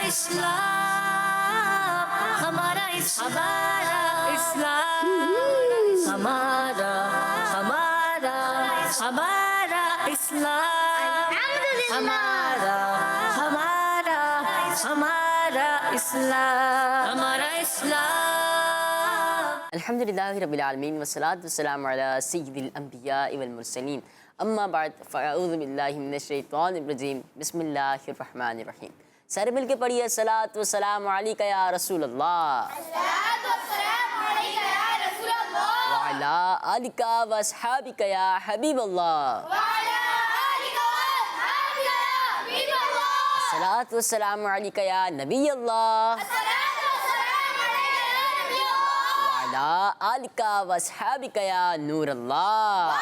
इस्लाम, हमारा इस्लाम, हमारा हमारा हमारा इस्लाम, हमारा हमारा हमारा इस्लाम, हमारा इस्लाम। अल्हम्दुलिल्लाहि रब्बिल आलमीन वस्सलातु वस्सलामु अला सय्यिदिल अंबिया वल मुरसलीन अम्मा बाद फ़अऊज़ु बिल्लाहि मिनश शैतानिर रजीम बिस्मिल्लाहिर रहमानिर रहीम। सारे मिल के पढ़िए अस्सलातु वस्सलामु अलैका या रसूल अल्लाह, अस्सलातु वस्सलामु अलैका या रसूल अल्लाह, व अला आलिका व अस्हाबिका या हबीब अल्लाह, व अला आलिका व अस्हाबिका या हबीब अल्लाह, अस्सलातु वस्सलामु अलैका या नबी अल्लाह, अस्सलातु वस्सलामु अलैका या नबी अल्लाह, व अला आलिका व अस्हाबिका या नूर अल्लाह।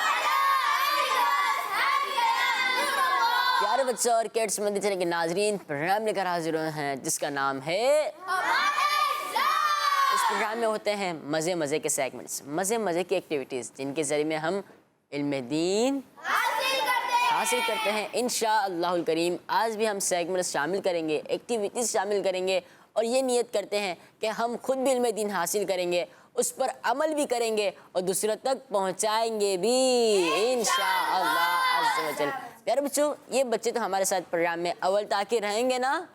प्यारे बच्चों और किड्स मंदिर चैनल के नाजरीन, प्रोग्राम लेकर हाजिर हैं जिसका नाम है इस प्रोग्राम में होते हैं मज़े मज़े के सेगमेंट्स, मज़े मज़े की एक्टिविटीज़ जिनके ज़रिए में हम इल्म दीन हासिल करते हैं इंशाअल्लाहुल करीम। आज भी हम सेगमेंट्स शामिल करेंगे, एक्टिविटीज़ शामिल करेंगे और ये नियत करते हैं कि हम खुद भी इल्म दीन हासिल करेंगे, उस पर अमल भी करेंगे और दूसरों तक पहुँचाएँगे भी इंशाअल्लाह अज़्ज़ व जल। प्यारे बच्चों, ये बच्चे तो हमारे साथ प्रोग्राम में अव्वल ताखिर रहेंगे ना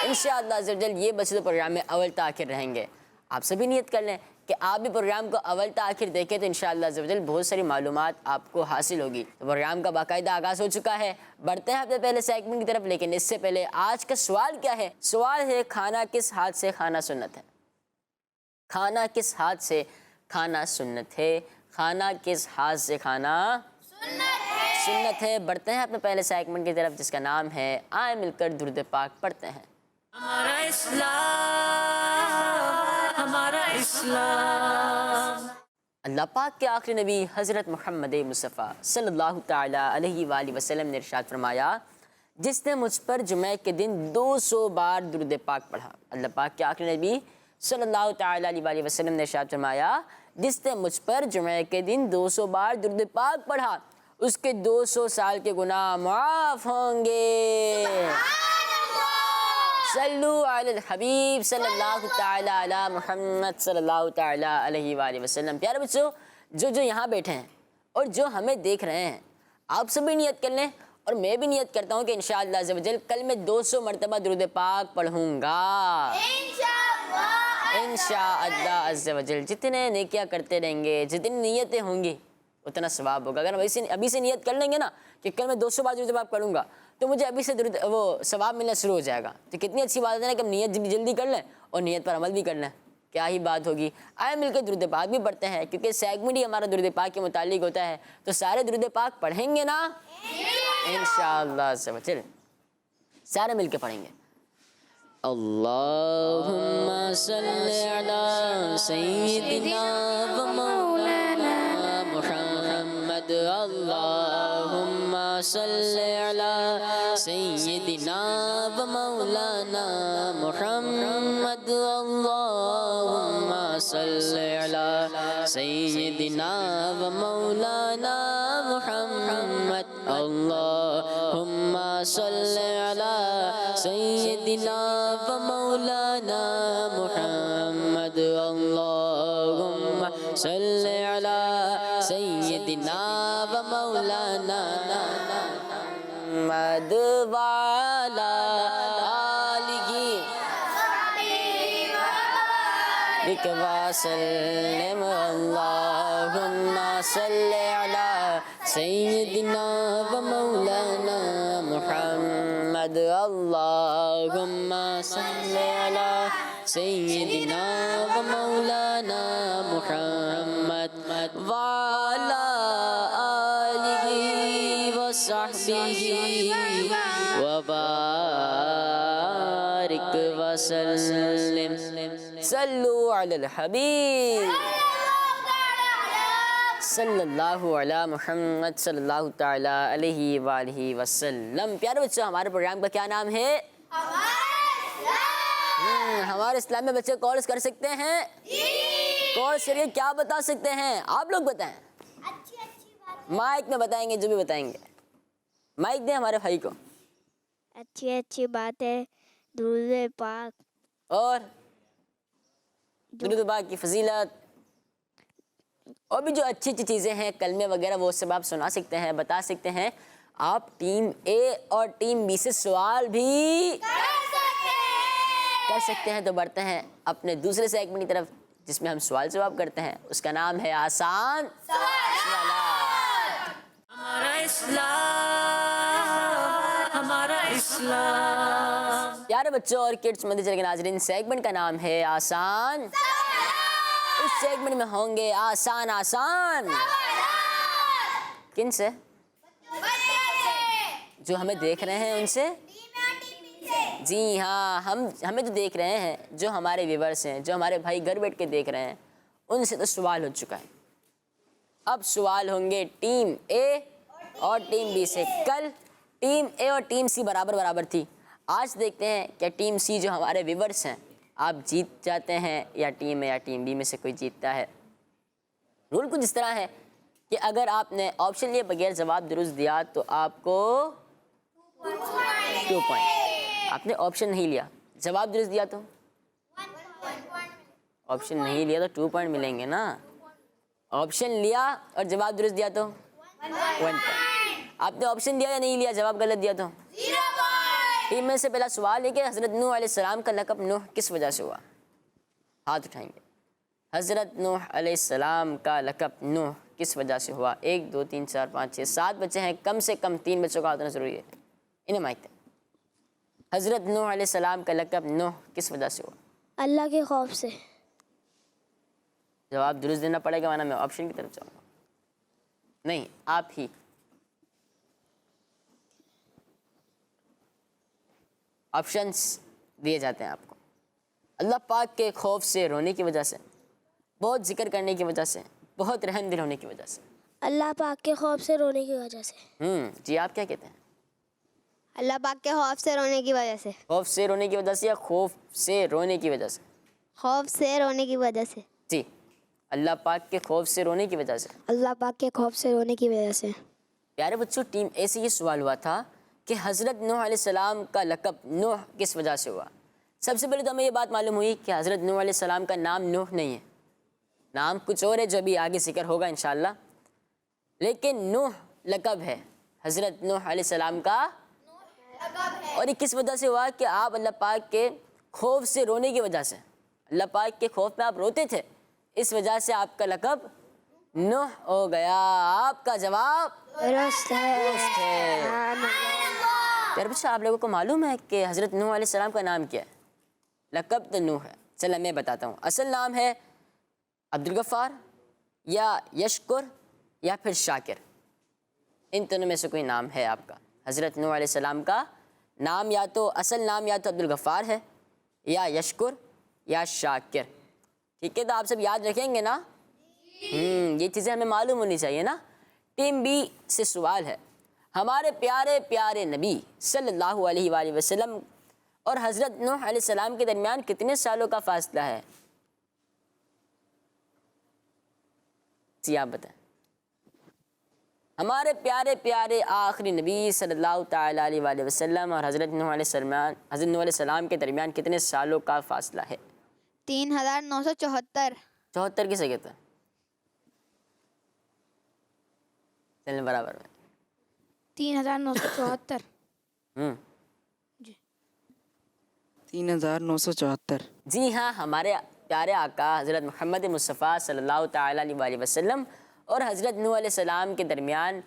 इंशाअल्लाह अज़्ज़ व जल। ये बच्चे तो प्रोग्राम में अव्वल ताखिर रहेंगे। आप सभी नियत कर लें कि आप भी प्रोग्राम को अव्वल ताखिर देखें तो इंशाअल्लाह अज़्ज़ व जल बहुत सारी मालूमात आपको हासिल होगी। तो प्रोग्राम का बाकायदा आगाज़ हो चुका है, बढ़ते हैं अपने पहले सेगमेंट की तरफ। लेकिन इससे पहले आज का सवाल क्या है? सवाल है खाना किस हाथ से खाना सुन्नत है? खाना किस हाथ से खाना सुन्नत है? खाना किस हाथ से खाना सुन्नत है? बढ़ते हैं अपने पहले सेगमेंट की तरफ जिसका नाम है आए मिलकर दुरूद पाक पढ़ते हैं। हमारा इस्लाम, हमारा इस्लाम। अल्लाह पाक के आखिरी नबी हज़रत मोहम्मद मुस्तफ़ा सल्लल्लाहु ताला अलैहि वसल्लम ने इरशाद फरमाया, जिसने मुझ पर जुमे के दिन 200 बार दुरूद पाक पढ़ा। अल्लाह पाक के आखिरी नबी सल्लल्लाहु ताला अलैहि वसल्लम ने इरशाद फरमाया, जिसने मुझ पर जुमे के दिन 200 बार दुरूद पाक पढ़ा उसके 200 साल के गुनाह माफ़ होंगे। सल्लु अलल हबीब सल्लल्लाहु ताला अला मुहम्मद सल्लल्लाहु ताला अलैहि वसल्लम। प्यारे बच्चों, जो यहाँ बैठे हैं और जो हमें देख रहे हैं, आप सभी नियत कर लें और मैं भी नियत करता हूँ कि इंशाअल्लाह अज़्ज़ व जल कल मैं 200 मरतबा दुरूद पाक पढ़ूँगा इंशाअल्लाह अज़्ज़ व जल। जितने नेकियां करते रहेंगे, जितनी नियतें होंगी उतना सवाब होगा। अगर हम अभी से नियत कर लेंगे ना कि कल मैं 200 बार दुरूद पाक पढ़ूंगा तो मुझे अभी से वो सवाब मिलना शुरू हो जाएगा। तो कितनी अच्छी बात है ना कि हम नियत जल्दी कर लें और नियत पर अमल भी कर लें, क्या ही बात होगी। आए मिलकर दुरूद पाक भी पढ़ते हैं क्योंकि सेगमेंट ही हमारा दुरूद पाक के मुतालिक होता है। तो सारे दुरूद पाक पढ़ेंगे ना इंशाअल्लाह से चल सारे मिलकर पढ़ेंगे। अल्लाहुम्मा सल्ली अला सय्यिदिना व मौलाना मुहम्मद। अल्लाहुम्मा सल्ली अला सय्यिदिना व मौलाना मुहम्मद। अल्लाहुम्मा सल्ली अला सय्यिदिना व मौलाना मुहम्मद। अल्लाहुम्मा सल्ली अला सय्यिदिना व मौलाना मुहम्मद। अल्लाहुम्मा सल्ली अला सय्यिदिना व मौलाना मुहम्मद वाला आलिही वसल्लम। अल्लाहुम्मा सल्ली अला सय्यिदिना व मौलाना मुहम्मद। अल्लाहुम्मा सल्ली अला सय्यिदिना व मौलाना मुहम्मद वाला आलिही व सहबिही व बारिक वसल्लम। सल्लु अलल हबीब सल्लल्लाहु अला मुहम्मद सल्लल्लाहु ताला अलैहि वालिहि वसल्लम। प्यारे बच्चों, हमारे प्रोग्राम का क्या नाम है? हमारे इस्लाम में बच्चे कॉल्स कर सकते हैं? कॉल्स करिए, क्या बता सकते हैं? आप लोग बताएं। अच्छी बात माइक में बताएंगे, जो भी बताएंगे। माइक दें हमारे भाई को। अच्छी बात है दुरूद पाक, और दुरूद पाक की फजीलत, और भी जो अच्छी अच्छी चीज़ें हैं, कलमे वगैरह, वो सब आप सुना सकते हैं, बता सकते हैं। आप टीम ए और टीम बी से सवाल भी कर सकते हैं। तो बढ़ते हैं अपने दूसरे सेगमेंट की तरफ, जिसमें हम सवाल जवाब करते हैं। उसका नाम है आसान सवालात। हमारा इस्लाम, हमारा इस्लाम। प्यारे बच्चों और किड्स मदरसे के नाज़रीन, सेगमेंट का नाम है आसान। इस सेगमेंट में होंगे आसान किन से? जो हमें देख रहे हैं उनसे। जी हाँ, हमें जो देख रहे हैं, जो हमारे व्यूवर्स हैं, जो हमारे भाई घर बैठ के देख रहे हैं, उनसे तो सवाल हो चुका है। अब सवाल होंगे टीम ए और टीम बी से। कल टीम ए और टीम सी बराबर थी। आज देखते हैं कि टीम सी जो हमारे व्यूवर्स हैं, आप जीत जाते हैं या टीम ए या टीम बी में से कोई जीतता है। रूल कुछ इस तरह है कि अगर आपने ऑप्शन लिए बगैर जवाब दुरुस्त दिया तो आपको 2 पॉइंट। आपने ऑप्शन नहीं लिया, जवाब दुरुस्त दिया तो ऑप्शन नहीं लिया तो 2 पॉइंट मिलेंगे ना। ऑप्शन लिया और जवाब दुरुस्त दिया तो 1 पॉइंट। आपने ऑप्शन दिया या नहीं लिया, जवाब गलत दिया तो 0 पॉइंट। टीम में से पहला सवाल है कि हज़रत नूह अलैहिस्सलाम का लक़ब नूह किस वजह से हुआ? हाथ उठाएंगे। हज़रत नूह अलैहिस्सलाम का लक़ब नूह किस वजह से हुआ? 1 2 3 4 5 6 7 बच्चे हैं, कम से कम 3 बच्चों का होना ज़रूरी है। इन्हें माइक दें। हज़रत नूह अलैहिस्सलाम का लक़ब नूह किस वजह से हुआ? अल्लाह के खौफ से। जवाब दुरुस्त देना पड़ेगा, वरना मैं ऑप्शन की तरफ जाऊँगा। नहीं, आप ही। ऑप्शंस दिए जाते हैं आपको। अल्लाह पाक के खौफ से रोने की वजह से, बहुत जिक्र करने की वजह से, बहुत रहम दिल होने की वजह से। अल्लाह पाक के खौफ से रोने की वजह से। जी, आप क्या कहते हैं? अल्लाह पाक के खौफ से रोने की वजह से। खौफ से रोने की वजह से या खौफ से रोने की वजह से? खौफ से रोने की वजह से। जी, अल्लाह पाक के खौफ से रोने की वजह से। अल्लाह पाक के खौफ से रोने की वजह से। प्यारे बच्चों, टीम ए से ये सवाल हुआ था कि हज़रत नूह अलैहिस्सलाम का लक़ब नूह किस वजह से हुआ। सबसे पहले तो हमें ये बात मालूम हुई कि हज़रत नूह अलैहिस्सलाम का नाम नूह नहीं है, नाम कुछ और है जो अभी आगे जिक्र होगा इंशाअल्लाह। लेकिन नूह लक़ब है, हज़रत नूह अलैहिस्सलाम का। और ये किस वजह से हुआ कि आप अल्लाह पाक के खौफ से रोने की वजह से, अल्लाह पाक के खौफ में आप रोते थे, इस वजह से आपका लक़ब नूह हो गया। आपका जवाब दुरुस्त है। यार बच्चा, आप लोगों को मालूम है कि हज़रत नूह अलैहिस्सलाम का नाम क्या है? लक़ब तो नूह है। चलो मैं बताता हूँ। असल नाम है अब्दुल गफ़ार या यशकुर या फिर शाकिर। इन तीनों में से कोई नाम है आपका। हज़रत नूह अलैहिस्सलाम का नाम या तो असल नाम या तो अब्दुल गफ़ार है, या यशकुर या शाकिर। ठीक है, तो आप सब याद रखेंगे ना? ये चीज़ें हमें मालूम होनी चाहिए ना। टीम बी से सवाल है, हमारे प्यारे प्यारे नबी सल्लल्लाहु अलैहि वसल्लम और हज़रत नूह अलैहिस्सलाम के दरमियान कितने सालों का फासला है? जी आप बताएं। हमारे प्यारे प्यारे आखिरी नबी सल्लल्लाहु ताला अलैहि वसल्लम और हज़रत नूह अलैहिस्सलाम के दरमियान कितने सालों का फासला है? 3974। 74 किसे कहते हैं? चलें बराबर में। 3974। 3974। जी हाँ, हमारे प्यारे आका हज़रत मोहम्मद मुस्तफ़ा सल्लल्लाहु ताला अलैहि वसल्लम और हज़रत नूह अलैहिस्सलाम के दरमियान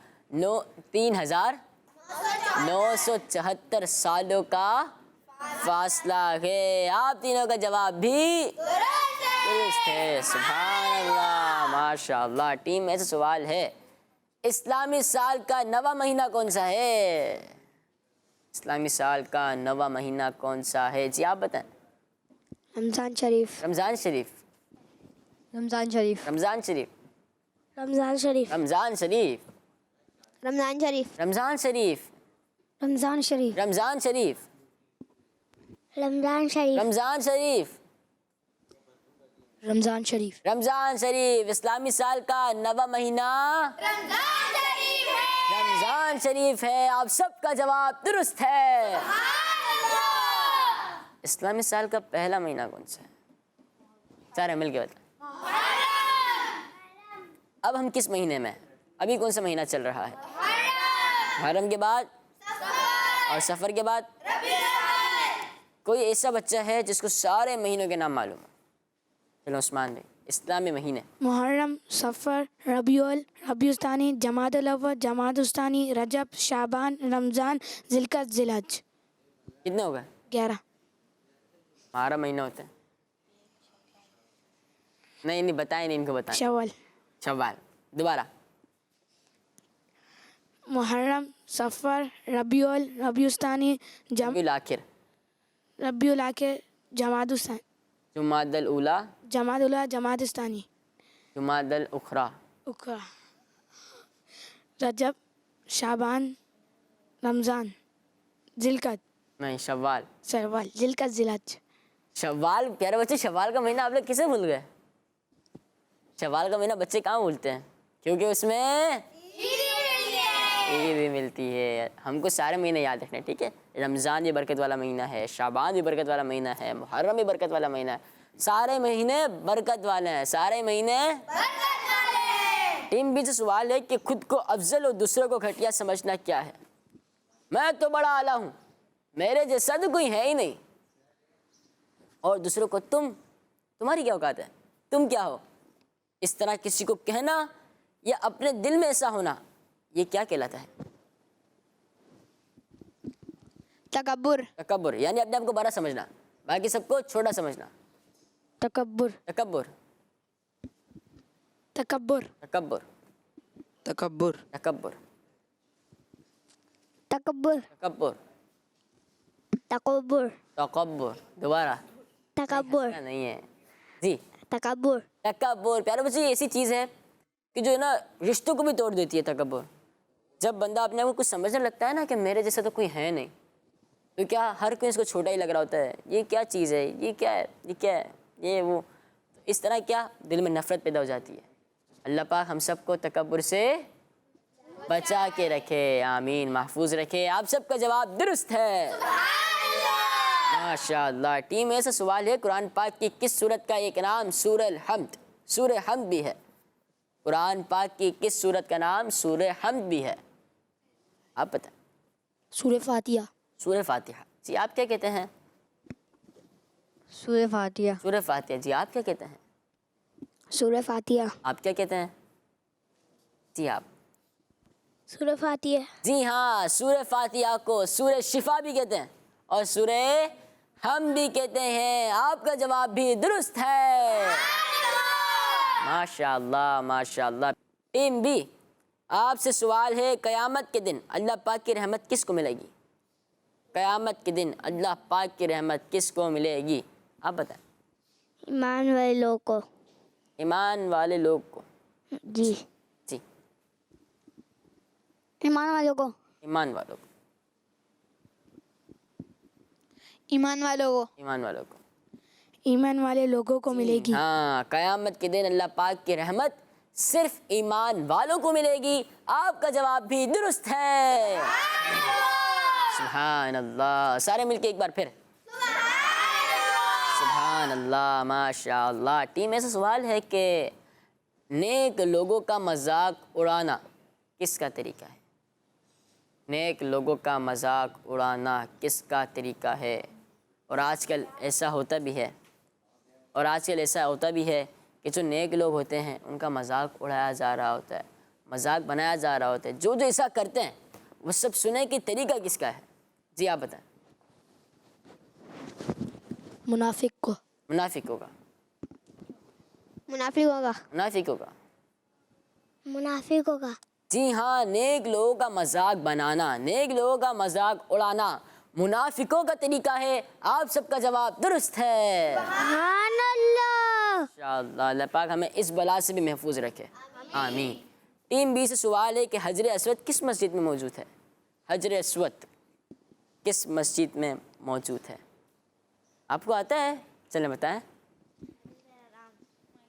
3974 सालों का फासला है। आप तीनों का जवाब भी दुरुस्त है। सुभान अल्लाह, माशाअल्लाह। टीम में से सवाल है, इस्लामी साल का नवा महीना कौन सा है? इस्लामी साल का नवा महीना कौन सा है? जी आप बताएं। रमज़ान शरीफ। रमज़ान शरीफ। रमज़ान शरीफ। रमज़ान शरीफ। रमज़ान शरीफ। रमज़ान शरीफ। रमज़ान शरीफ। रमज़ान शरीफ। रमज़ान शरीफ। रमज़ान शरीफ। रमज़ान शरीफ। रमज़ान शरीफ। रमज़ान शरीफ। रमज़ान शरीफ। इस्लामी साल का नवा महीना रमज़ान शरीफ है। आप सबका जवाब दुरुस्त है। इस्लामी साल का पहला महीना कौन सा है? सारे मिल के बताएं। अब हम किस महीने में हैं? अभी कौन सा महीना चल रहा है? मुहर्रम के बाद और सफ़र के बाद? कोई ऐसा बच्चा है जिसको सारे महीनों के नाम मालूम है? चलो उस्मान भाई, इस्लामी महीने। मुहर्रम, सफ़र, रबीउल, रबीउस्तानी, जमादुल अव्वल, जमादुस्तानी, रजब, शाबान, रमज़ान, जिलकत, जिलहज। कितने हो गए? 11। 12 महीने होते हैं। नहीं नहीं बताएं, नहीं इनको बताएं। शव्वाल। शव्वाल। दोबारा। मुहर्रम, सफ़र, रबीउल, रबीउस्तानी, रबीउल आखिर, रबीउल आखिर, जमादुस्तानी, जुमादल उला, जमादुल्ला, जमादुस्तानी, जुमादल उखरा, उखरा, रजब, शाबान, रमज़ान, जिलकत, नहीं शव्वाल। शव्वाल, जिलकत, जिलहज। शव्वाल। प्यारे बच्चे, शव्वाल का महीना आप लोग किसे भूल गए? शव्वाल का महीना बच्चे कहाँ भूलते हैं? क्योंकि उसमें ईद भी मिलती है। हमको सारे महीने याद रखने, ठीक है? रमज़ान भी बरकत वाला महीना है, शाबान भी बरकत वाला महीना है, मुहर्रम भी बरकत वाला महीना है। सारे महीने बरकत वाले हैं, सारे महीने बरकत वाले। टीम बी से सवाल है कि खुद को अफजल और दूसरों को घटिया समझना क्या है? मैं तो बड़ा आला हूँ, मेरे जैसा तो कोई है ही नहीं, और दूसरों को तुम्हारी क्या औकात है, तुम क्या हो, इस तरह किसी को कहना या अपने दिल में ऐसा होना, ये क्या कहलाता है? तकब्बुर। तकब्बुर, यानी अपने आप को बड़ा समझना, बाकी सबको छोटा समझना। तकब्बुर, तकब्बुर, तकब्बुर, तकब्बुर, तकब्बुर, तकब्बुर, तकब्बुर। तकब्बुर, तकब्बुर। तकब्बुर। दोबारा। तकब्बुर। ऐसा नहीं है जी। तकब्बुर। तकब्बुर प्यारे बच्चे, ये ऐसी चीज़ है कि जो है ना रिश्तों को भी तोड़ देती है। तकब्बुर, जब बंदा अपने आप को कुछ समझने लगता है ना कि मेरे जैसा तो कोई है नहीं, तो क्या हर कोई इसको छोटा ही लग रहा होता है, ये क्या चीज़ है, ये क्या है, ये क्या है, ये वो, इस तरह क्या दिल में नफ़रत पैदा हो जाती है। अल्लाह पाक हम सबको तकब्बुर से बचा के रखे, आमीन, महफूज रखे। आप सबका जवाब दुरुस्त है, माशाअल्लाह। टीम ऐसा सवाल है, कुरान पाक की किस सूरत का एक नाम सूरह हम्द, सूरह हम्द भी है? कुरान पाक की किस सूरत का नाम सूरह हम्द भी है? आप बताएं। सूरह फातिहा। सूरह फातिहा। जी आप क्या कहते हैं? सूरह फातिहा। सूरह फातिहा। जी आप क्या कहते हैं? सूरह फातिहा। आप क्या कहते हैं? जी आप? सूरह फातिहा। जी हाँ, सूरह फातिहा को सूरह शिफा भी कहते हैं और सूरह हम भी कहते हैं। आपका जवाब भी दुरुस्त है, माशाअल्लाह माशाअल्लाह। टीम बी, आपसे सवाल है, क़यामत के दिन अल्लाह पाक की रहमत किसको मिलेगी? क़यामत के दिन अल्लाह पाक की रहमत किसको मिलेगी? आप बताएं। ईमान वाले लोगों को। ईमान वाले लोग को। जी। जी, ईमान वालों को। ईमान वालों को। ईमान वालों को। ईमान वालों को। ईमान वाले लोगों को मिलेगी। हाँ, क़यामत के दिन अल्लाह पाक की रहमत सिर्फ ईमान वालों को मिलेगी। आपका जवाब भी दुरुस्त है, सुभान अल्लाह। सारे मिलके एक बार फिर सुभान अल्लाह, माशाअल्लाह। टीम ऐसा सवाल है कि नेक लोगों का मजाक उड़ाना किसका तरीका है? नेक लोगों का मजाक उड़ाना किसका तरीका है? और आजकल ऐसा होता भी है, और आजकल ऐसा होता भी है कि जो नेक लोग होते हैं उनका मजाक उड़ाया जा रहा होता है, मजाक बनाया जा रहा होता है। जो जो ऐसा करते हैं वो सब सुने कि तरीका किसका है? जी आप बताएं। मुनाफिक को। मुनाफिक होगा। मुनाफिक होगा। मुनाफिक होगा। मुनाफिक होगा। जी हाँ, नेक लोगों का मजाक बनाना, नेक लोगों का मजाक उड़ाना मुनाफिकों का तरीका है। आप सबका जवाब दुरुस्त है, सुभान अल्लाह। इंशाअल्लाह। अल्लाह पाक हमें इस बला से भी महफूज रखे, आमीन। टीम बी से सवाल है कि हजर अस्वद किस मस्जिद में मौजूद है? हजर अस्वद किस मस्जिद में मौजूद है? आपको आता है? चलें बताएं।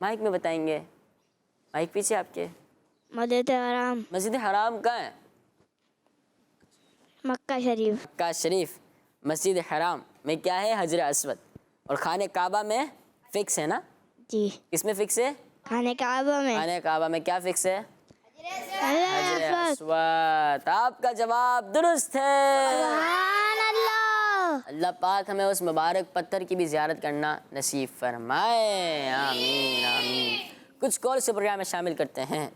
माइक में बताएंगे, माइक पीछे आपके। मस्जिद हराम। मस्जिद हराम कहाँ है? मक्का शरीफ। मक्का शरीफ। मस्जिद हराम में क्या है? हजर अस्वद। और खाने काबा में फिक्स है ना? जी। किसमें फिक्स है? खाने काबा में खाने काबा में क्या फिक्स है? हजर अल्लाह अस्वद। आपका जवाब दुरुस्त है। सुभान अल्लाह। अल्लाह पाक हमें उस मुबारक पत्थर की भी ज़ियारत करना नसीब फरमाए। आमीन आमीन। कुछ कॉल से प्रोग्राम में शामिल करते हैं।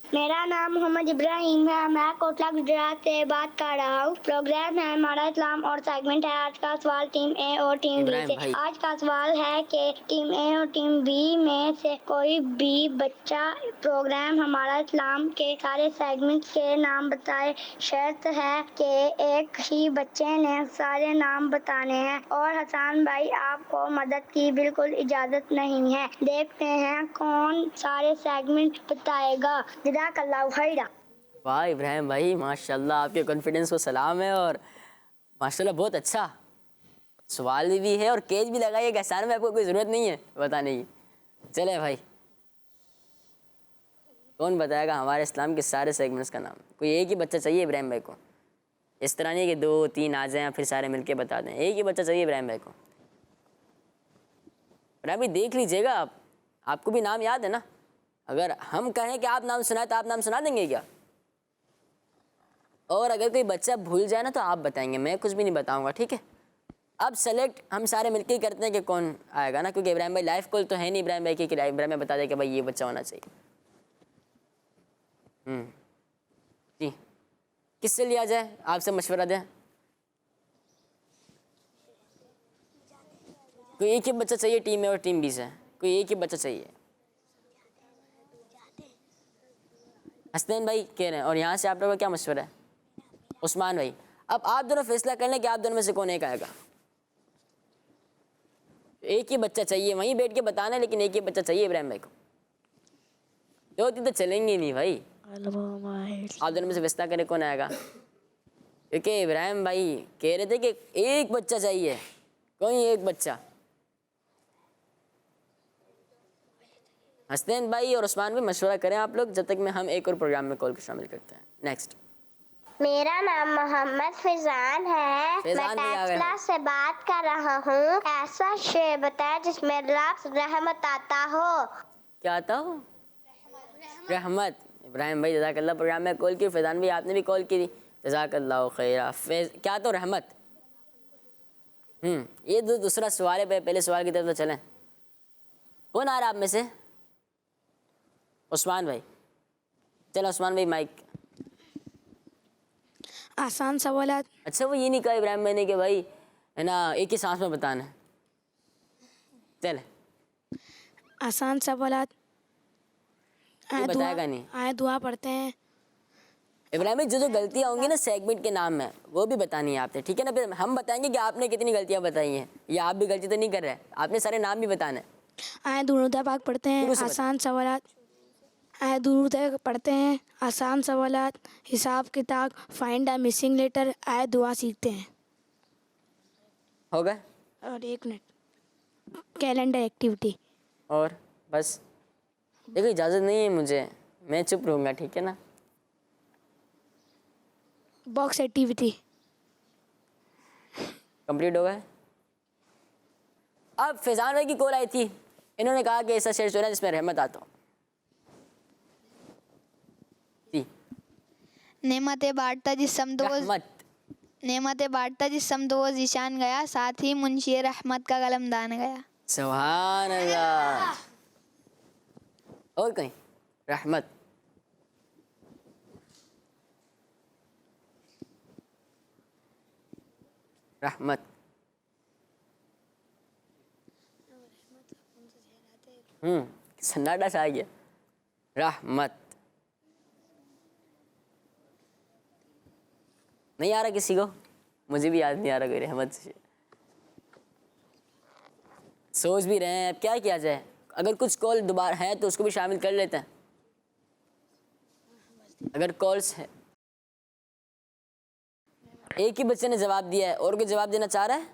मेरा नाम मोहम्मद इब्राहिम है। मैं कोटला गुजरात से बात कर रहा हूँ। प्रोग्राम है हमारा इस्लाम और सेगमेंट है आज का सवाल टीम ए और टीम बी इब्राहिम से। भाई। आज का सवाल है कि टीम ए और टीम बी में से कोई भी बच्चा प्रोग्राम हमारा इस्लाम के सारे सेगमेंट के नाम बताए। शर्त है कि एक ही बच्चे ने सारे नाम बताने हैं और हसन भाई आपको मदद की बिल्कुल इजाजत नहीं है। देखते हैं कौन सारे सेगमेंट बताएगा। जज़ाकल्लाहु खैरा। वाह इब्राहिम भाई, माशाल्लाह आपके कॉन्फिडेंस को सलाम है। और माशाल्लाह बहुत अच्छा सवाल भी है और केज भी लगाइए। एहसान में आपको कोई ज़रूरत नहीं है बताने की। चले भाई, कौन बताएगा हमारे इस्लाम के सारे सेगमेंट्स का नाम? कोई एक ही बच्चा चाहिए इब्राहिम भाई को। इस तरह नहीं कि 2-3 आ जाएं फिर सारे मिलके बता दें। एक ही बच्चा चाहिए इब्राहिम भाई को। इब्राहिम भाई देख लीजिएगा, आपको भी नाम याद है ना? अगर हम कहें कि आप नाम सुनाए तो आप नाम सुना देंगे क्या? और अगर कोई बच्चा भूल जाए ना तो आप बताएंगे, मैं कुछ भी नहीं बताऊंगा, ठीक है? अब सेलेक्ट हम सारे मिलके ही करते हैं कि कौन आएगा ना, क्योंकि इब्राहिम भाई लाइफ कॉल तो है नहीं इब्राहिम भाई की कि इब्राहिम भाई बता दे कि भाई ये बच्चा होना चाहिए। जी, किससे लिया जाए? आपसे मशवरा दें। कोई एक ही बच्चा चाहिए टीम में और टीम बी से, कोई एक ही बच्चा चाहिए। हसनैन भाई कह रहे हैं। और यहाँ से आप लोगों का क्या मशवरा है? उस्मान भाई। अब आप दोनों फैसला कर लें कि आप दोनों में से कौन एक आएगा। एक ही बच्चा चाहिए, वहीं बैठ के बताना है, लेकिन एक ही बच्चा चाहिए इब्राहिम भाई को। दो तीन तो चलेंगे नहीं भाई। आप दोनों में से फैसला करें कौन आएगा, क्योंकि इब्राहिम भाई कह रहे थे कि एक बच्चा चाहिए, कोई एक बच्चा। हसनैन भाई और उस्मान भाई मशवरा करें आप लोग, जब तक में हम एक और प्रोग्राम में कॉल को शामिल करते हैं। नेक्स्ट। मेरा नाम मोहम्मद फिजान है। फिजान मैं भी आ गए। 10th क्लास से बात कर रहा हूँ। ऐसा शेर बताए जिसमें लफ्ज़ रहमत आता हो। क्या आता हो? रहमत। इब्राहिम भाई जज़ाकल्लाह प्रोग्राम में कॉल की। फैज़ान भाई आपने भी कॉल की थी, जज़ाकल्लाह खैरा। क्या तो रहमत। ये दूसरा सवाल है। पहले सवाल की तरफ तो चलें। कौन आ रहा है आप में से? उस्मान भाई। चलो उस्मान भाई माइक। आसान सवालात। अच्छा, वो ये नहीं कहा इब्राहिम भाई ने कि भाई है ना एक ही सांस में बताना है। चले आसान सवालात। ये बताएगा नहीं। आए दुआ पढ़ते हैं। इब्राहिम भाई जो गलतियाँ होंगी ना सेगमेंट के नाम में, वो भी बतानी है आपने, ठीक है ना? फिर हम बताएंगे कि आपने कितनी गलतियाँ बताई हैं, या आप भी गलती तो नहीं कर रहे। आपने सारे नाम भी बताना है। आए दुरूद पाक पढ़ते हैं। शुरू से आसान सवालात। आए दुरूद पढ़ते हैं। आसान सवालात, हिसाब किताब, फाइंड द मिसिंग लेटर, आए दुआ सीखते हैं। हो गए? और 1 मिनट, कैलेंडर एक्टिविटी। और बस? देखो इजाज़त नहीं है मुझे, मैं चुप रहूँगा, ठीक है ना? Box activity. कंप्लीट हो गए? अब फैज़ान भाई की कॉल आई थी, इन्होंने कहा कि ऐसा शेर सुना जिसमें रहमत आता हो। जी। नेमतें बांटता जिस समदोज रहमत। नेमतें बांटता जिस समदोज ईशान गया, साथ ही मुंशी रहमत का कलमदान गया। सुभान अल्लाह। और कहीं? रहमत। रहमत। सन्नाटा सा आ गया। रहमत नहीं आ रहा किसी को? मुझे भी याद नहीं आ रहा कोई रहमत से। सोच भी रहे हैं अब क्या किया जाए। अगर कुछ कॉल दोबारा है तो उसको भी शामिल कर लेते हैं। अगर कॉल्स है, एक ही बच्चे ने जवाब दिया है, और कोई जवाब देना चाह रहा है?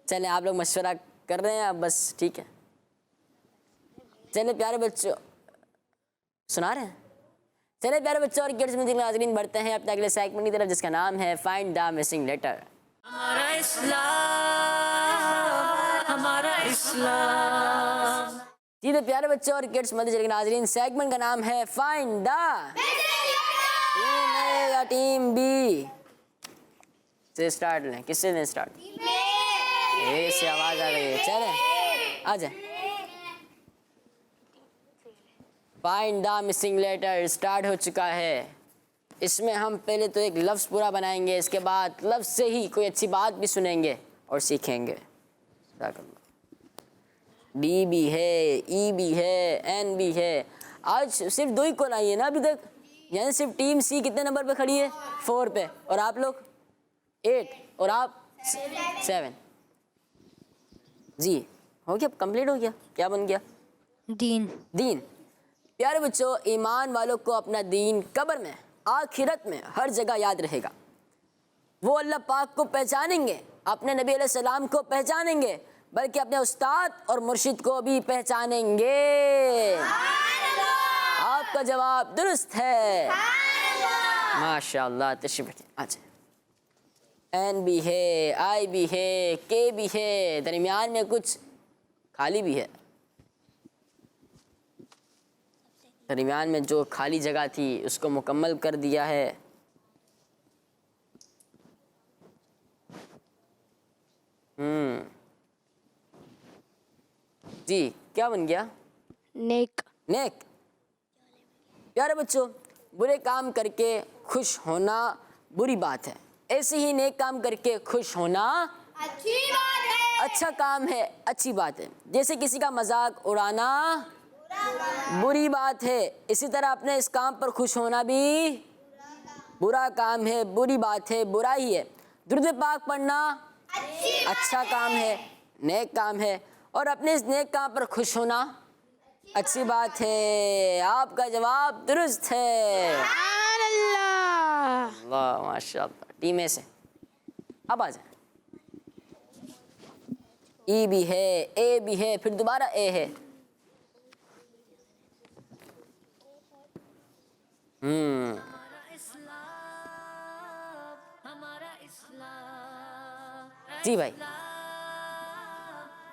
चले आप लोग मशवरा कर रहे हैं अब, बस ठीक है। चले प्यारे बच्चों, सुना रहे हैं? चले प्यारे बच्चों और किड्स म्यूजिक नाज़रीन, बढ़ते हैं अपने अगले सेगमेंट की तरफ जिसका नाम है फाइंड द मिसिंग लेटर। हमारा इस्लाम, हमारा इस्लाम। जी तो प्यारे बच्चों और किड्स म्यूजिक नाज़रीन, सेगमेंट का नाम है फाइंड द टीम ए या टीम बी से स्टार्ट लें। किससे लें स्टार्ट? ए से आवाज़ आ रही है, चलें आ जाए। Find the missing letter start हो चुका है। इसमें हम पहले तो एक लफ्ज़ पूरा बनाएंगे, इसके बाद लफ्ज़ से ही कोई अच्छी बात भी सुनेंगे और सीखेंगे। डी भी है, ई भी है, एन भी है। आज सिर्फ 2 ही कॉल आई है ना अभी तक, यानी सिर्फ टीम सी कितने नंबर पे खड़ी है? 4 पे, और आप लोग 8 और आप 7। जी हो गया, कंप्लीट हो गया। क्या बन गया? दीन। दीन। प्यारे बच्चों, ईमान वालों को अपना दीन कब्र में, आखिरत में, हर जगह याद रहेगा। वो अल्लाह पाक को पहचानेंगे, अपने नबी अलैहिस्सलाम को पहचानेंगे, बल्कि अपने उस्ताद और मुर्शिद को भी पहचानेंगे। आपका जवाब दुरुस्त है, माशाअल्लाह। तशरीफ रखिए। अच्छा, एन भी है, आई भी है, के भी है, दरमियान में कुछ खाली भी है। दरमियान में जो खाली जगह थी उसको मुकम्मल कर दिया है। जी क्या बन गया? नेक। नेक। प्यारे बच्चों, बुरे काम करके खुश होना बुरी बात है, ऐसे ही नेक काम करके खुश होना अच्छी बात है, अच्छा काम है, अच्छी बात है। जैसे किसी का मजाक उड़ाना बुरी बात है, इसी तरह अपने इस काम पर खुश होना भी बुरा काम है, बुरी बात है, बुरा ही है। दुरूद पाक पढ़ना अच्छा काम है, नेक काम है, और अपने इस नेक काम पर खुश होना अच्छी बात है। आपका जवाब दुरुस्त है। अल्लाह माशाअल्लाह। टीम ए से अब आ जाए। ई भी है, ए भी है, फिर दोबारा ए है। जी भाई,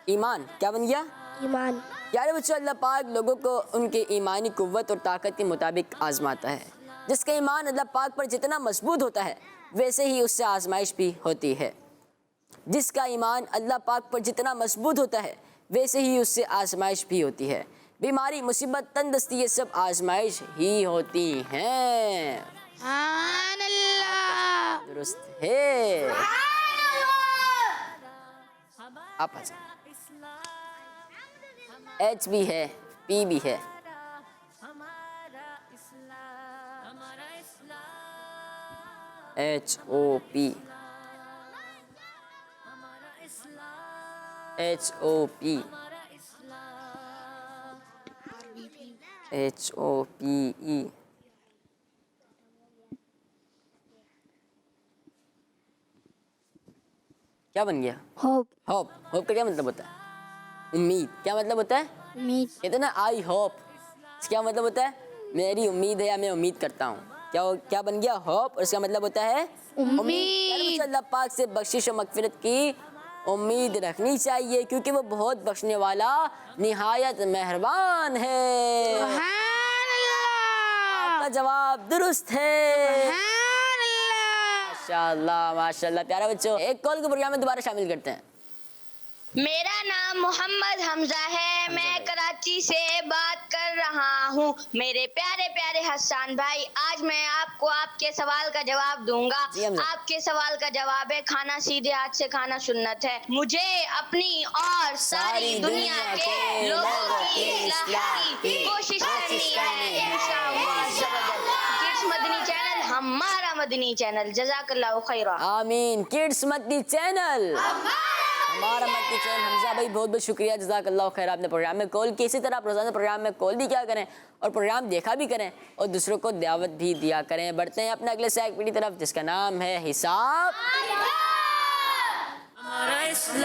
ईमान क्या बन गया? ईमान। प्यारे बच्चों, अल्लाह पाक लोगों को उनके ईमानी कुव्वत और ताकत के मुताबिक आजमाता है। जिसका ईमान अल्लाह पाक पर जितना मजबूत होता है वैसे ही उससे आजमाइश भी होती है। जिसका ईमान अल्लाह पाक पर जितना मजबूत होता है वैसे ही उससे आजमाइश भी होती है। बीमारी, मुसीबत, तंदुरुस्ती, ये सब आजमाइश ही होती हैं। दुरुस्त है। आप एच भी है, पी भी है। H O P, H O P, H O P E. क्या बन गया? होप। होप। होप का क्या मतलब होता है? उम्मीद। क्या मतलब होता है? उम्मीद। कहते ना आई होप, क्या मतलब होता है? मेरी उम्मीद है या मैं उम्मीद करता हूँ। क्या बन गया? होप। और इसका मतलब होता है उम्मीद। अल्लाह पाक से बख्शिश और मगफिरत की उम्मीद रखनी चाहिए, क्योंकि वो बहुत बख्शने वाला, निहायत मेहरबान है। आपका जवाब दुरुस्त है। माशाअल्लाह माशाअल्लाह। प्यारे बच्चों, एक कॉल के प्रोग्राम में दोबारा शामिल करते हैं। मेरा नाम मोहम्मद हमजा है, मैं कराची से बात कर रहा हूँ। मेरे प्यारे प्यारे हसन भाई, आज मैं आपको आपके सवाल का जवाब दूंगा। आपके सवाल का जवाब है, खाना सीधे हाथ से खाना सुन्नत है। मुझे अपनी और सारी दुनिया के लोगों की इस्लाह की कोशिश करनी है इंशाअल्लाह। किड्स मदनी चैनल हमारा मदनी चैनल। जज़ाकल्लाहु खैरा। आमीन। किड्स मदनी चैनल हमारा मदनी चैनल। हमजा भाई बहुत बहुत शुक्रिया, जज़ाकल्लाहु खैर। आपने प्रोग्राम में कॉल की, इसी तरह आप रोज़ाना प्रोग्राम में कॉल भी क्या करें और प्रोग्राम देखा भी करें और दूसरों को दावत भी दिया करें। बढ़ते हैं अपने अगले सेगमेंट की तरफ जिसका नाम है हिसाब। हमारा इस्लाम,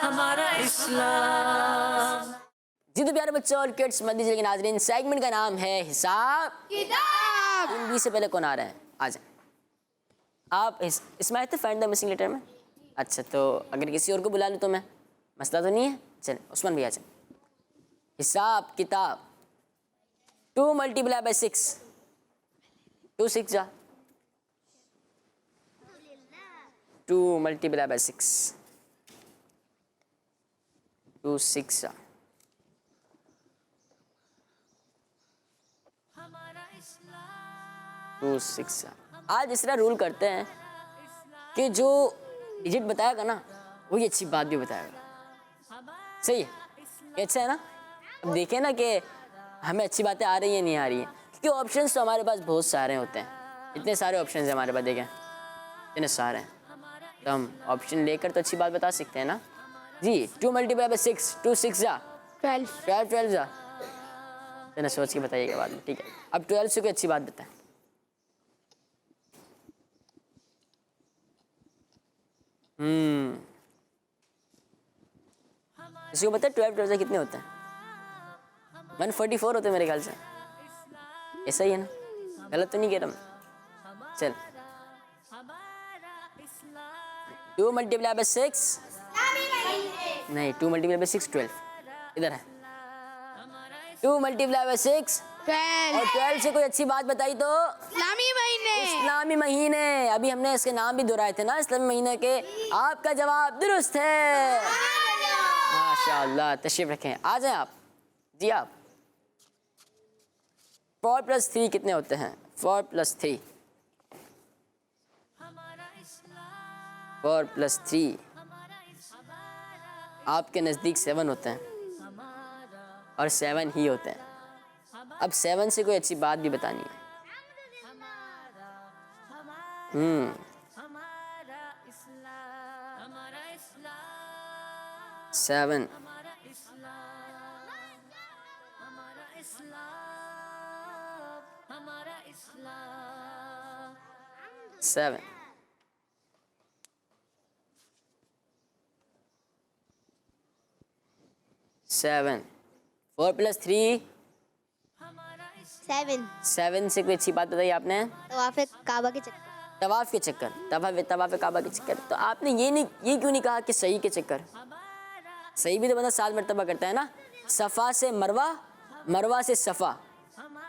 हमारा इस्लाम। जी तो प्यारे बच्चों और किड्स मत दीजिए, लेकिन नाज़रीन सेगमेंट का नाम है हिसाब किताब। टीम बी से पहले कौन आ रहा है? आ जाए आप। इसमें आए थे फाइंड द मिसिंग लेटर में? अच्छा, तो अगर किसी और को बुला लूँ तो मैं, मसला तो नहीं है? चले उस्मान भी आ जाए। हिसाब किताब 2 × 6 2 6 जा 2 × 6 2 6 जा। टू 6 जा। आज इस तरह रूल करते हैं कि जो डिजिट बताएगा ना वही अच्छी बात भी बताएगा। सही है? ये अच्छा है ना? अब देखें ना कि हमें अच्छी बातें आ रही हैं नहीं आ रही हैं, क्योंकि ऑप्शंस तो हमारे पास बहुत सारे होते हैं। इतने सारे ऑप्शंस हैं हमारे पास, देखें इतने सारे हैं, तो हम ऑप्शन लेकर तो अच्छी बात बता सकते हैं ना जी। 2 × 6 2 6 जा 12 जा। तो सोच के बताइएगा बाद में, ठीक है? अब 12 से कोई अच्छी बात बताएं। किसी को पता है 12 कितने होते हैं? 144 होते हैं मेरे ख्याल से। ऐसा ही है ना? गलत तो नहीं कह रहा मैं? चल 2 × 6 नहीं, 2 × 6 12 इधर है। 2 × 6 और 12 से कोई अच्छी बात बताई तो इस्लामी महीने। अभी हमने इसके नाम भी दोहराए थे ना, इस्लामी महीने के। आपका जवाब दुरुस्त है, माशाअल्लाह। तशरीफ रखें, आ जाएं आप जी। आप 4 + 3 कितने होते हैं? 4 + 3 4 + 3 आपके नज़दीक 7 होते हैं और 7 ही होते हैं। अब 7 से कोई अच्छी बात भी बतानी है। 7 7 7 4 + 3 7 से कोई अच्छी बात बताई आपने? तवाफ़े काबा के चक्कर। तवाफ़ के चक्कर, तवाफ़ काबा के चक्कर। तो आपने ये क्यों नहीं कहा कि सही के चक्कर? सही भी तो बंदा 7 मरतबा करता है ना। सफ़ा से मरवा, मरवा से सफ़ा,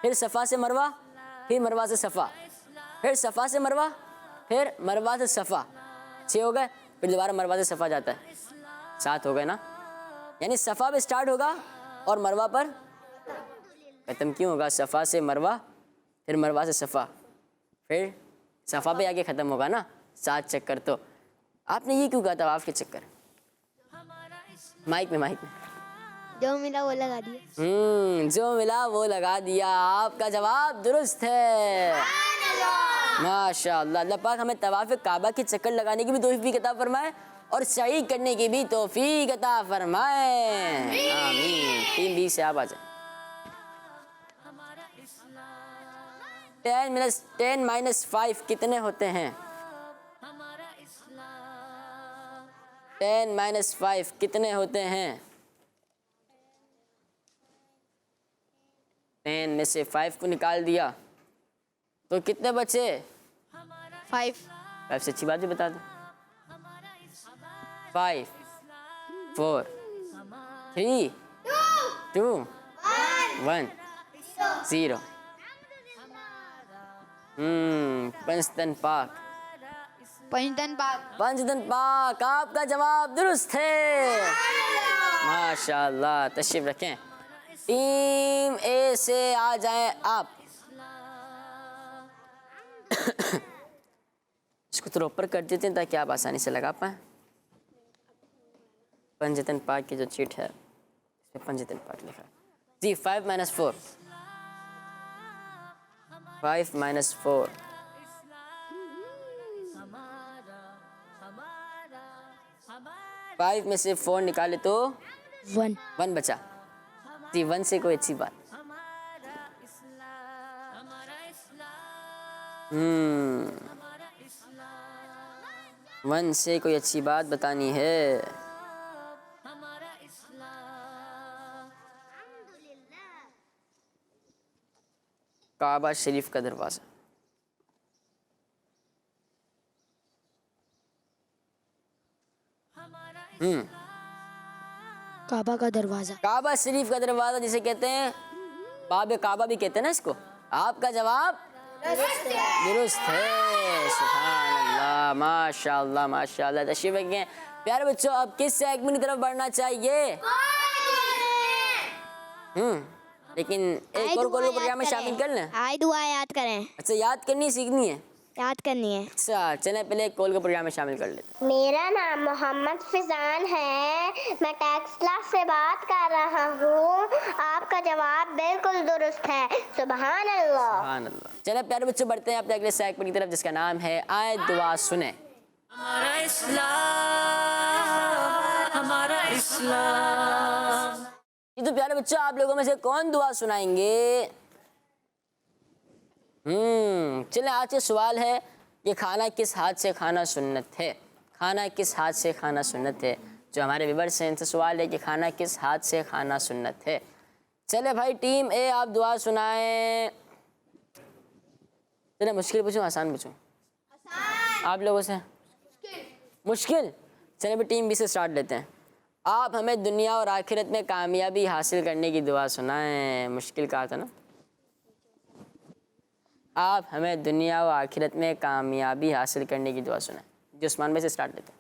फिर सफ़ा से मरवा, फिर मरवा से सफ़ा, फिर सफ़ा से मरवा, फिर मरवा से सफ़ा। 6 हो गए, फिर दोबारा मरवा से सफ़ा जाता है, 7 हो गए ना। यानी सफ़ा पे स्टार्ट होगा और मरवा पर ख़त्म क्यों होगा? सफ़ा से मरवा, फिर मरवा से सफ़ा, फिर सफ़ा पे आके ख़त्म होगा ना। 7 चक्कर। तो आपने ये क्यों कहा तवाफ़ के चक्कर? माइक में जो मिला वो लगा दिया। जो मिला वो लगा दिया। आपका जवाब दुरुस्त है, माशाअल्लाह। अल्लाह पाक हमें तवाफ़ काबा के चक्कर लगाने की भी तौफीक अता फरमाए और सही करने की भी तौफीक अता फरमाए, आमीन। टीम बी से आप आ जाए। 10 - 5 कितने होते हैं? 10 - 5 कितने होते हैं? 10 में से 5 को निकाल दिया तो कितने बचे? 5 से अच्छी बात भी बता दो। 5 4 3 2 1 0। पंचतन पाक, पंचतन पाक। आपका जवाब दुरुस्त है, माशाअल्लाह। तशरीफ रखें। टीम ए से आ जाएं आप। इसको थोड़ा ऊपर कर देते हैं ताकि आप आसानी से लगा पाएं। पंचतन पाक की जो चीट है इसमें पंचतन पाक लिखा है जी। 5 - 4 5 - 4 5 में से 4 निकाले तो 1 बचा जी। 1 से कोई अच्छी बात? 1 से कोई अच्छी बात बतानी है। काबा शरीफ का दरवाज़ा। काबा का दरवाज़ा। काबा शरीफ का दरवाज़ा जिसे कहते हैं, बाब काबा भी कहते हैं ना इसको। आपका जवाब दुरुस्त है। सुभान अल्लाह, माशाअल्लाह माशाअल्लाह। तशरीफ रखें। प्यारे बच्चों, अब किस सेगमेंट की तरफ बढ़ना चाहिए? लेकिन एक और प्रोग्राम में शामिल कर लें। आए दुआ याद करें। अच्छा, याद करनी सीखनी है। याद करनी है। अच्छा चलें, पहले एक कॉल के प्रोग्राम में शामिल कर लेते हैं। मेरा नाम मोहम्मद फिजान है, मैं टैक्स क्लास से बात कर रहा हूँ। आपका जवाब बिल्कुल दुरुस्त है। सुभान अल्लाह। सुभान अल्लाह। चलें प्यारे बच्चों, बढ़ते हैं अपने अगले सेगमेंट की तरफ जिसका नाम है आए दुआ सुने। हमारा इस्लाम, हमारा इस्लाम। ये तो प्यारे बच्चों, आप लोगों में से कौन दुआ सुनाएंगे? चलें, आज का सवाल है कि खाना किस हाथ से खाना सुन्नत है। खाना किस हाथ से खाना सुन्नत है। जो हमारे व्यूअर्स हैं, इनसे सवाल है कि खाना किस हाथ से खाना सुन्नत है। चले भाई, टीम ए आप दुआ सुनाएं। चले, मुश्किल पूछूं आसान पूछूं? आप लोगों से मुश्किल। चले भाई, टीम बी से स्टार्ट लेते हैं। आप हमें दुनिया और आखिरत में कामयाबी हासिल करने की दुआ सुनाएं। मुश्किल कहा था ना। आप हमें दुनिया और आखिरत में कामयाबी हासिल करने की दुआ सुनाएं। जो उस्मान भाई से स्टार्ट लेते हैं।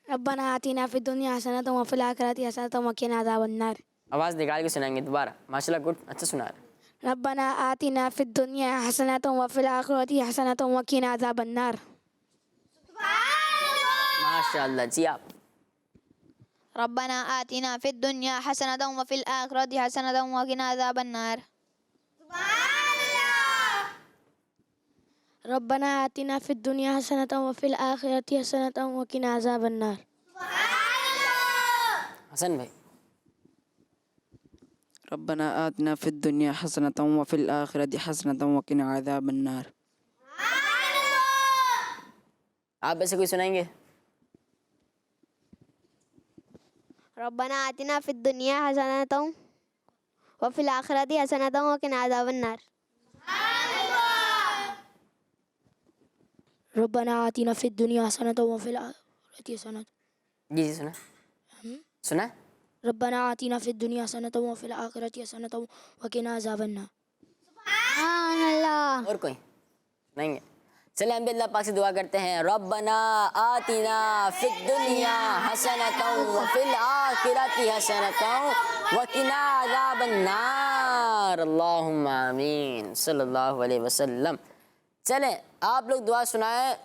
रब्बना आतिना फिद दुनिया हसनतन व फिल आखिरति हसनतन व क़िना अज़ाबन्नार। आवाज़ निकाल के सुनाएंगे दोबारा। माशाल्लाह, गुड, अच्छा सुना रहे। रब्बना आतिना फिद दुनिया हसनतन व फिल आखिरति हसनतन व क़िना अज़ाबन्नार। माशाल्लाह जी। आप? रब्बना आतिना फिद दुनिया हसनतन व फिल आखिरति हसनतन व क़िना अज़ाबन्नार। रब्बना आतिना फिद दुनिया हसनतन व फिल आखिरति हसनतन व क़िना अज़ाबन्नार। हसन भाई? रब्बना आतिना फिद दुनिया हसनतन व फिल आखिरति हसनतन व क़िना अज़ाबन्नार। आप वैसे कोई सुनाएंगे? रब्बना आतिना फिद दुनिया हसनतन व फिल आखिरति हसनतन व क़िना अज़ाबन्नार। रब्बना आतिना फिद दुनिया हसनतन व फिल आखिरति हसनतन। जी जी, सुना सुना। रब्बना आतिना फिद दुनिया हसनतन व फिल आखिरति हसनतन व क़िना अज़ाबन्नार। और कोई नहीं? चले हम भी अल्लाह पाक से दुआ करते हैं। रब्बना आतिना फिद दुनिया हसनतन व फिल आखिरति हसनतन व क़िना अज़ाबन्नार। अल्लाहुम्मा आमीन सल्लल्लाहु अलैहि वसल्लम। चलें, आप लोग दुआ सुनाएं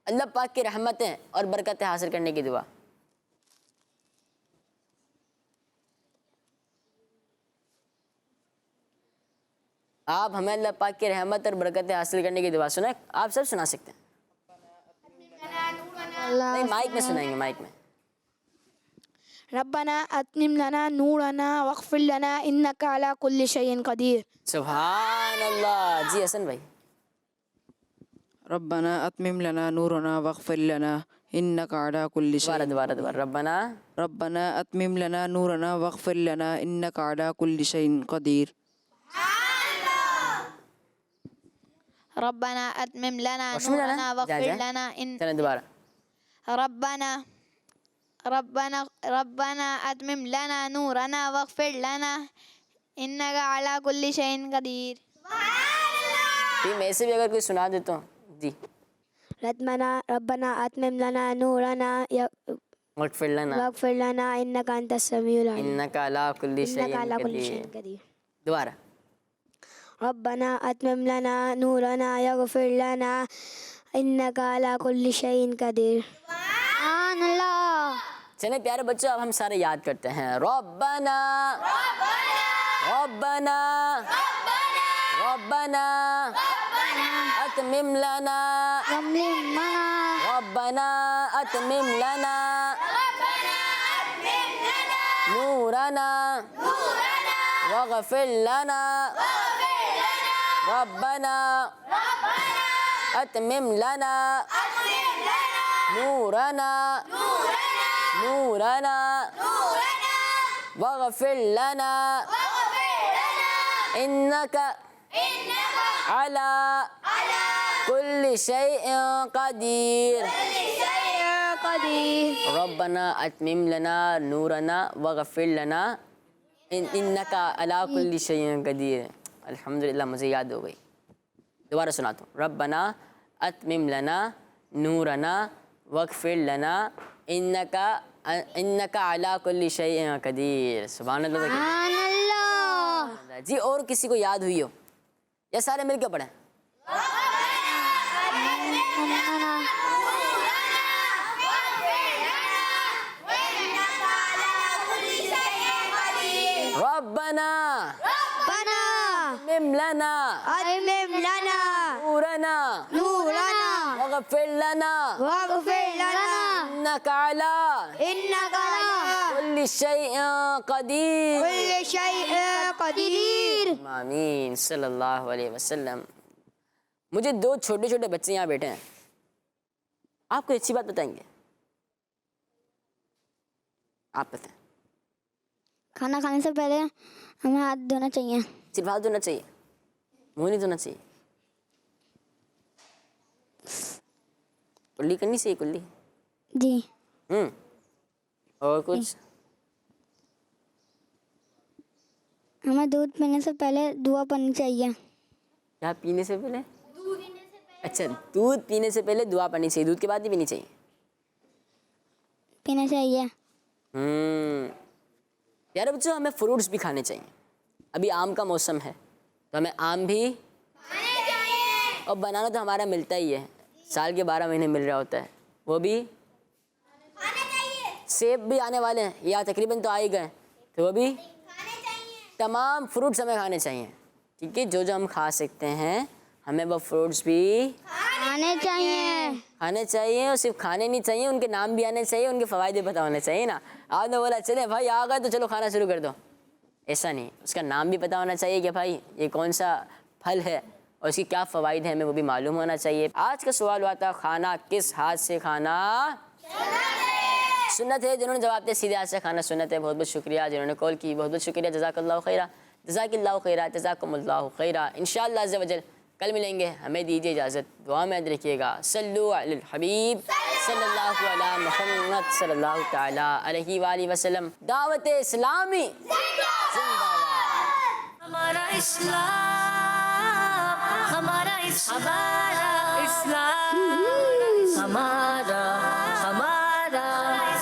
अल्लाह पाक की रहमतें और बरकतें हासिल करने की दुआ। आप हमें अल्लाह पाक की रहमत और बरकतें हासिल करने की दुआ सुनाएं। आप सब सुना सकते हैं। नहीं, माइक में सुनाएंगे, माइक में। रब्बना अतमिम लना नूरना वग़फ़िर लना इन्नका अला कुल्लि शैइन क़दीर। सुभान अल्लाह जी। हसन भाई? रब्बना अतमिम लना नूरना वग़फ़िर लना इन्नका अला कुल्लि शैइन। दोबारा रब्बना अतमिम लना नूरना वग़फ़िर लना इन्नका अला कुल्लि शैइन क़दीर। रब्बना अतमिम लना नूरना वग़फ़िर लना इन। चलें दोबारा। रब्बना अतमिम लना नूरना वग़फ़िर लना इन्नका अला कुल्लि शैइन क़दीर। टीम ऐसे भी अगर कोई सुना दे तो जी। रब्बना अतमिम लना नूरना वग़फ़िर लना वग़फ़िर लना इन्नका अंतस समीउल अलीम। इन्नका अला कुल्लि इन्नका अला कुल्लि शैइन शैइन क़दीर। दोबारा। रब्बना अतमिम लना नूरना वग़फ़िर लना इन्नका अला कुल्लि शैइन क़दीर। सुभान अल्लाह। चलें प्यारे बच्चों, अब हम सारे याद करते हैं। रब्बना रब्बना रब्बना अतमिम लना रब्बना अतमिम लना नूरना वग़फ़िर लना रब्बना अतमिम लना नूरना वग़फ़िर लना इन्नका अला कुल्लि शैइन क़दीर रब्बना अतमिम लना नूरना वग़फ़िर लना इन्नका अला कुल्लि शैइन क़दीर। अल्हम्दुलिल्लाह, मुझे याद हो गई। दोबारा सुनाता हूँ। रब्बना अतमिम लना नूरना वग़फ़िर लना इन्नका अला कुल्लि शैइन क़दीर। सुभान अल्लाह। जी, और किसी को याद हुई हो या सारे मिलकर पढ़ें? रब्बना अतमिम लना नूरना वग़फ़िर लना इन्नका अला कुल्लि शैइन क़दीर। आमीन सल्लल्लाहु अलैहि वसल्लम। मुझे दो छोटे छोटे बच्चे यहाँ बैठे हैं, आपको अच्छी बात बताएंगे। आप बताएं। खाना खाने से पहले हमें हाथ धोना चाहिए। सिर्फ हाथ धोना चाहिए, मुँह नहीं धोना चाहिए? कुल्ली करनी चाहिए, कुल्ली। जी। और कुछ? हमें दूध पीने से पहले दुआ पढ़नी चाहिए। क्या पीने से पहले? अच्छा, दूध पीने से पहले दुआ पढ़नी चाहिए, दूध के बाद नहीं पीनी चाहिए? पीना चाहिए। यार बच्चों, हमें फ्रूट्स भी खाने चाहिए। अभी आम का मौसम है तो हमें आम भी खाने चाहिए। और बनाना तो हमारा मिलता ही है, साल के 12 महीने मिल रहा होता है, वो भी खाने चाहिए। सेब भी आने वाले हैं या तकरीबन तो आ ही गए, तो वो भी खाने चाहिए। तमाम फ्रूट्स हमें खाने चाहिए, ठीक है। जो जो हम खा सकते हैं हमें वो फ्रूट्स भी खाने चाहिए। और सिर्फ खाने नहीं चाहिए, उनके नाम भी आने चाहिए, उनके फ़वाइद पता होने चाहिए ना। आपने बोला चले भाई आ गए तो चलो खाना शुरू कर दो, ऐसा नहीं। उसका नाम भी पता होना चाहिए कि भाई ये कौन सा फल है और इसकी क्या फ़वाइद है, हमें वो भी मालूम होना चाहिए। आज का सवाल हुआ था खाना किस हाथ से खाना सुन्नत है। जिन्होंने जवाब दिया सीधे हाथ से खाना सुन्नत है, बहुत बहुत शुक्रिया। जिन्होंने कॉल की बहुत बहुत शुक्रिया। जज़ाकल्लाहु खैरा, जज़ाकिल्लाहु खैरा, जज़ाकुमुल्लाहु खैरा। इंशाअल्लाह अज़्ज़ वजल कल मिलेंगे। हमें दीजिए इजाज़त, दुआ में याद रखिएगा। सल्लु अलल हबीब सल्लल्लाहु अला मुहम्मद सल्लल्लाहु तआला अलैहि वाली वसल्लम। दावत इस्लामी जिंदाबाद। हमारा इस्लाम, हमारा इस्लाम, हमारा हमारा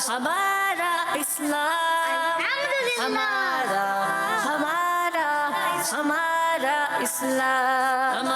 हमारा इस्लाम, हमारा हमारा हमारा इस्लाम।